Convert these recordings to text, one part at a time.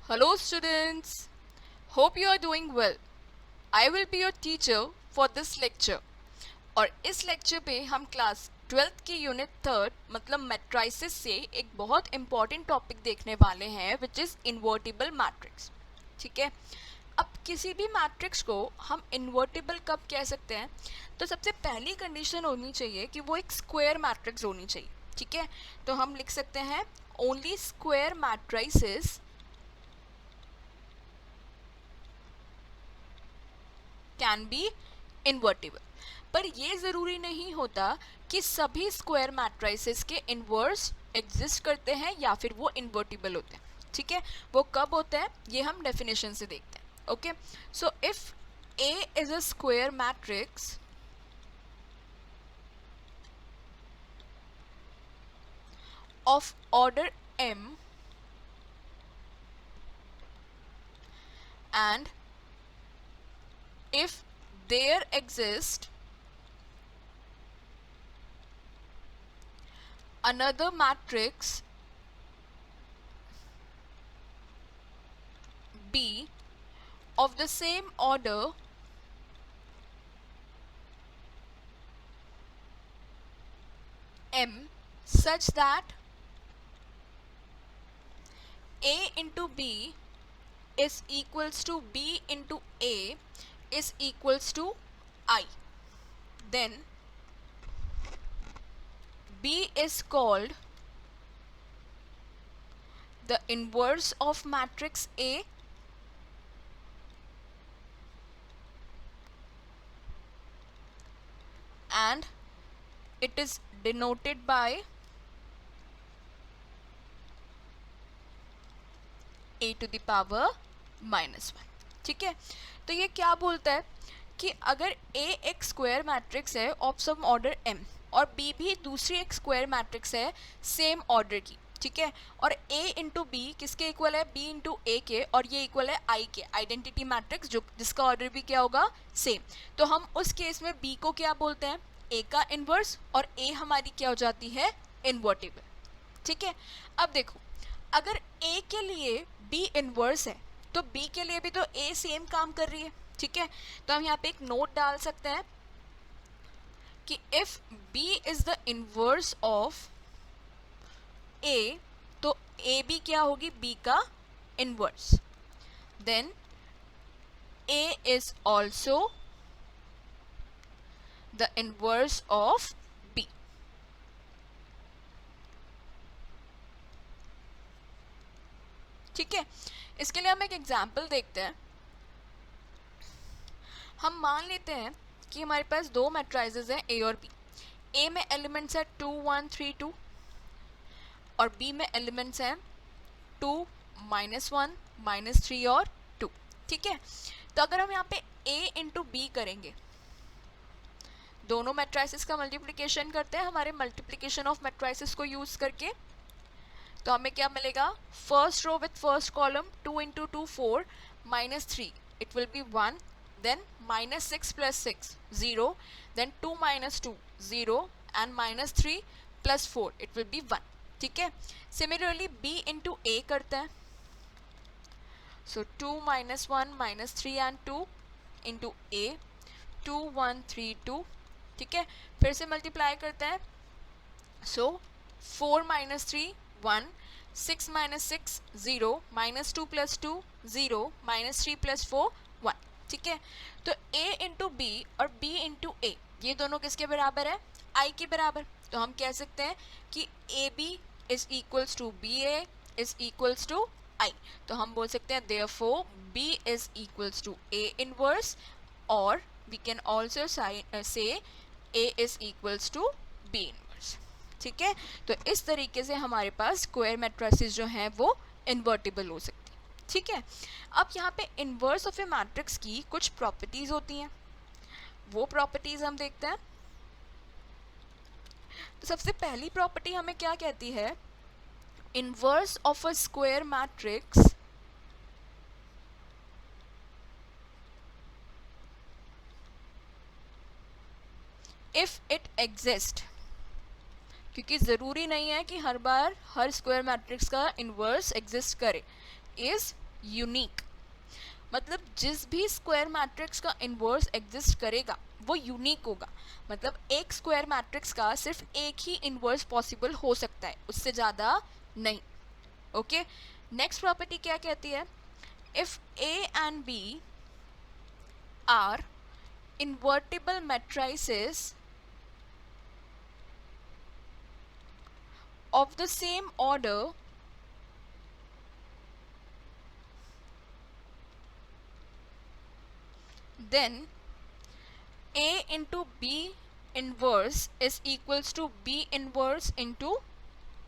Hello students, hope you are doing well. I will be your teacher for this lecture. और इस lecture पे हम class 12th की unit 3 मतलब matrices से एक बहुत इंपॉर्टेंट टॉपिक देखने वाले हैं विच इज़ इन्वर्टिबल मैट्रिक्स. ठीक है. अब किसी भी मैट्रिक्स को हम इन्वर्टिबल कब कह सकते हैं? तो सबसे पहली कंडीशन होनी चाहिए कि वो एक स्क्वायर मैट्रिक्स होनी चाहिए. ठीक है. तो हम लिख सकते हैं only square matrices can be invertible. पर ये ज़रूरी नहीं होता कि सभी स्क्वायर मैट्राइसेस के इन्वर्स एग्जिस्ट करते हैं या फिर वो इन्वर्टिबल होते हैं. ठीक है. वो कब होते हैं ये हम डेफिनेशन से देखते हैं. Okay. So if A is a square matrix of order m and if there exists another matrix B of the same order M such that A into B is equals to B into A is equals to I, then B is called the inverse of matrix A and it is denoted by A to the power -1. ठीक है. तो ये क्या बोलता है कि अगर A एक स्क्वायर मैट्रिक्स है ऑफ सम ऑर्डर M और B भी दूसरी एक स्क्वायर मैट्रिक्स है सेम ऑर्डर की. ठीक है. और A इंटू बी किसके इक्वल है? B इंटू ए के, और ये इक्वल है I के, आइडेंटिटी मैट्रिक्स जो जिसका ऑर्डर भी क्या होगा? सेम. तो हम उस केस में B को क्या बोलते हैं? A का इनवर्स, और A हमारी क्या हो जाती है? इन्वर्टिबल. ठीक है. अब देखो, अगर A के लिए B इनवर्स है तो B के लिए भी तो A सेम काम कर रही है. ठीक है. तो हम यहाँ पे एक नोट डाल सकते हैं कि if B is the inverse of A तो A भी क्या होगी? B का inverse. Then A is also the inverse of B. ठीक है. इसके लिए हम एक एग्जाम्पल देखते हैं. हम मान लेते हैं कि हमारे पास दो मैट्राइजेज हैं A और B. A में एलिमेंट्स है 2 1 3 2 और B में एलिमेंट्स हैं 2 -1 -3 और 2. ठीक है. तो अगर हम यहाँ पे A इंटू बी करेंगे, दोनों मैट्राइसिस का मल्टीप्लिकेशन करते हैं हमारे मल्टीप्लिकेशन ऑफ मैट्राइसिस को यूज करके, तो हमें क्या मिलेगा? First row with first column 2 into 2 4 -3 it will be 1, then -6 plus 6 0, then 2 minus 2 0 and -3 plus 4 it will be 1. ठीक है. सिमिलरली B इंटू A करते हैं, so 2 -1 -3 and 2 इंटू A 2 1 3 2. ठीक है. फिर से मल्टीप्लाई करते हैं, so 4 -3 1 6 -6 0 -2 plus 2 0 -3 plus 4 1. ठीक है. तो A इंटू बी और B इंटू ए ये दोनों किसके बराबर है? I के बराबर. तो हम कह सकते हैं कि A B is equals to B A is equals to I. तो हम बोल सकते हैं therefore B is equals to A inverse, और we can also say A is equals to B inverse. ठीक है. तो इस तरीके से हमारे पास स्क्वायर मैट्रिसेस जो हैं वो इन्वर्टिबल हो सकती है. ठीक है. अब यहाँ पे इनवर्स ऑफ ए मैट्रिक्स की कुछ प्रॉपर्टीज होती हैं, वो प्रॉपर्टीज हम देखते हैं. तो सबसे पहली प्रॉपर्टी हमें क्या कहती है? Inverse of a square matrix if it exist, क्योंकि ज़रूरी नहीं है कि हर बार हर स्क्वायर मैट्रिक्स का इनवर्स एग्जिस्ट करे, इज यूनिक, मतलब जिस भी स्क्वायर मैट्रिक्स का इन्वर्स एग्जिस्ट करेगा वो यूनिक होगा। मतलब एक स्क्वायर मैट्रिक्स का सिर्फ एक ही इन्वर्स पॉसिबल हो सकता है, उससे ज़्यादा नहीं। ओके, नेक्स्ट प्रॉपर्टी क्या कहती है? If A and B are invertible matrices of the same order, then A into B inverse is equals to B inverse into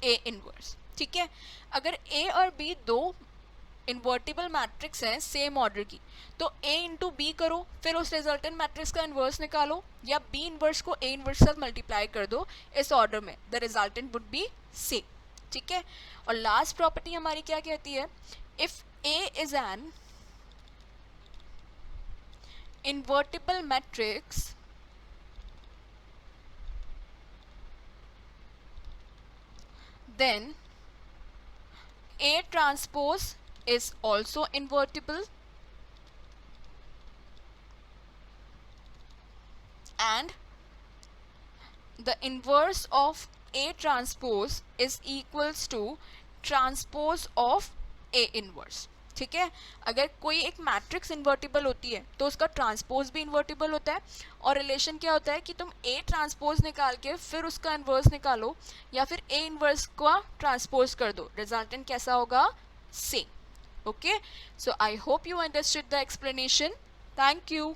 A inverse। ठीक है, अगर A और B दो इन्वर्टिबल मैट्रिक्स है same order की, तो A इंटू बी करो, फिर उस रिजल्टेंट मैट्रिक्स का इन्वर्स निकालो, या B इन्वर्स को A इन्वर्स साथ मल्टीप्लाई कर दो इस ऑर्डर में, the resultant would be same. ठीक है, और लास्ट प्रॉपर्टी हमारी क्या कहती है? If A is an invertible matrix then A transpose is also invertible and the inverse of A transpose is equals to transpose of A inverse। ठीक है, अगर कोई एक मैट्रिक्स इन्वर्टिबल होती है तो उसका ट्रांसपोज भी इन्वर्टिबल होता है, और रिलेशन क्या होता है कि तुम ए ट्रांसपोज निकाल के फिर उसका इन्वर्स निकालो, या फिर ए इन्वर्स का ट्रांसपोज कर दो, रिजल्टेंट कैसा होगा? Same. Okay, so I hope you understood the explanation. Thank you.